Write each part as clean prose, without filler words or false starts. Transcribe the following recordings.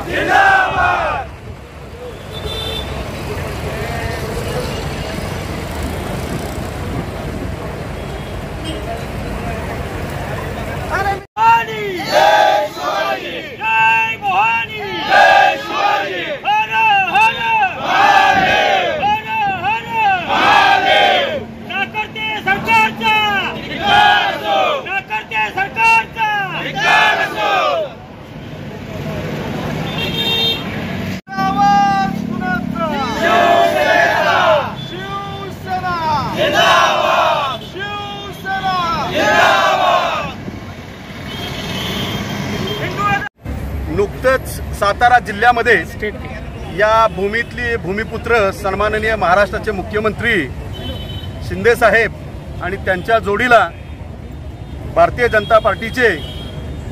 जिंदाबाद। नुकतंच सातारा जिल्ह्यामध्ये या भूमीतली भूमिपुत्र सन्माननीय महाराष्ट्राचे मुख्यमंत्री शिंदे साहेब आणि त्यांच्या जोडीला भारतीय जनता पार्टीचे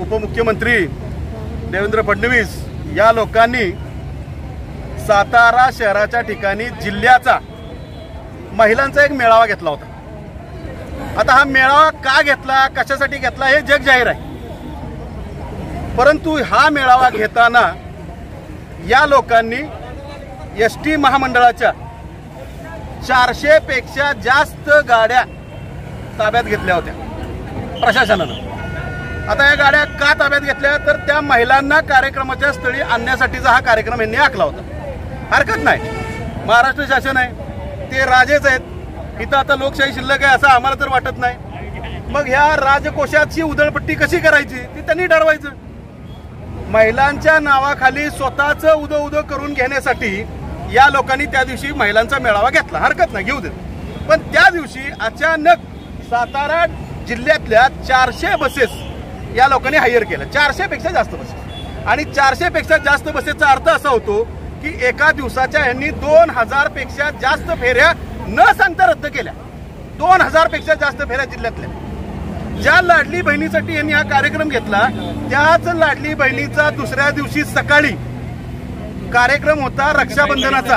उपमुख्यमंत्री देवेंद्र फडणवीस या लोकांनी सातारा शहराच्या ठिकाणी जिल्ह्याचा महिलांचा एक मेळावा घेतला होता। आता हा मेळावा का घेतला, कशासाठी घेतला हे जग जाहीर आहे, परंतु हा मेळावा घेताना या लोकांनी एसटी महामंडळाच्या 400 पेक्षा जास्त गाड्या ताब्यात घेतल्या होत्या प्रशासनानं। आता या गाड्या का ताब्यात घेतल्या तर त्या महिलांना कार्यक्रमाच्या स्थळी आणण्यासाठीचा हा कार्यक्रम यांनी आखला होता। हरकत नाही, महाराष्ट्र शासन आहे, ते राजेच आहेत, इथं आता लोकशाही शिल्लक आहे असं आम्हाला तर वाटत नाही। मग ह्या राजकोषाची उधळपट्टी कशी करायची ती त्यांनी ठरवायचं। महिलांच्या नावाखाली स्वतःच उदो करून घेण्यासाठी या लोकांनी त्या दिवशी महिलांचा मेळावा घेतला, हरकत नाही, घेऊ देत। पण त्या दिवशी अचानक सातारा जिल्ह्यातल्या 400 बसेस या लोकांनी हायर केल्या, 400 पेक्षा जास्त बसेस। आणि 400 पेक्षा जास्त बसेसचा अर्थ असा होतो की एका दिवसाच्या यांनी 2000 पेक्षा जास्त फेऱ्या न सांगता रद्द केल्या। 2000 पेक्षा जास्त फेऱ्या जिल्ह्यातल्या। ज्या लाडली बहिणीसाठी यांनी हा कार्यक्रम घेतला त्याच लाडली बहिणीचा दुसऱ्या दिवशी सकाळी कार्यक्रम होता रक्षाबंधनाचा,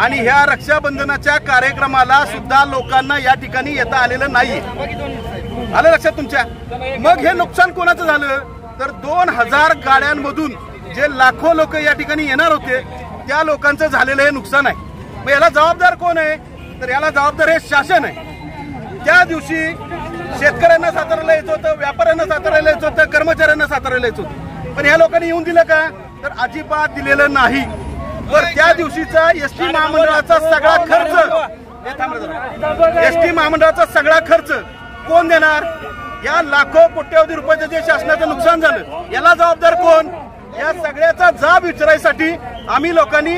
आणि ह्या रक्षाबंधनाच्या कार्यक्रमाला सुद्धा लोकांना या ठिकाणी येता आलेलं नाहीये। आलं लक्षात तुमच्या? मग हे नुकसान कोणाचं झालं तर 2000 गाड्यांमधून जे लाखो लोक या ठिकाणी येणार होते त्या लोकांचं झालेलं हे नुकसान आहे। मग याला जबाबदार कोण आहे तर याला जबाबदार हे शासन आहे। त्या दिवशी शेतकऱ्यांना साताराला यायचं होतं, व्यापाऱ्यांना साताराला यायचं होतं, कर्मचाऱ्यांना साताराला यायचं होतं, पण ह्या लोकांनी येऊन दिलं का तर अजिबात दिलेलं नाही। तर त्या दिवशीचा एसटी महामंडळाचा सगळा खर्च, एसटी महामंडळाचा सगळा खर्च कोण देणार? या लाखो कोट्यवधी रुपयाचं जे शासनाचं नुकसान झालं याला जबाबदार कोण? या सगळ्याचा जाब विचारायसाठी आम्ही लोकांनी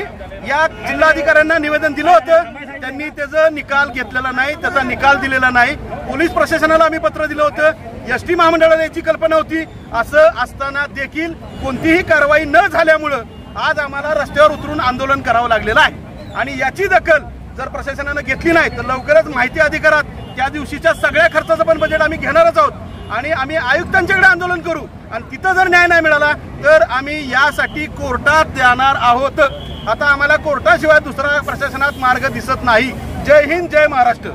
या जिल्हाधिकाऱ्यांना निवेदन दिलं होतं, त्यांनी त्याचा निकाल घेतलेला नाही, त्याचा निकाल दिलेला नाही। पोलीस प्रशासनाला आम्ही पत्र दिलं होतं, एसटी महामंडळाला याची कल्पना होती। असं असताना देखील कोणतीही कारवाई न झाल्यामुळं आज आम्हाला रस्त्यावर उतरून आंदोलन करावं लागलेलं आहे। आणि याची दखल जर प्रशासनानं घेतली नाही तर लवकरच माहिती अधिकारात त्या दिवशीच्या सगळ्या खर्चाचं पण बजेट आम्ही घेणारच आहोत आणि आम्ही आयुक्तांच्याकडे आंदोलन करू, आणि तिथं जर न्याय नाही मिळाला तर आम्ही यासाठी कोर्टात जाणार आहोत। आता आम्हाला कोर्टाशिवाय दुसरा प्रशासनात मार्ग दिसत नाही। जय हिंद, जय महाराष्ट्र।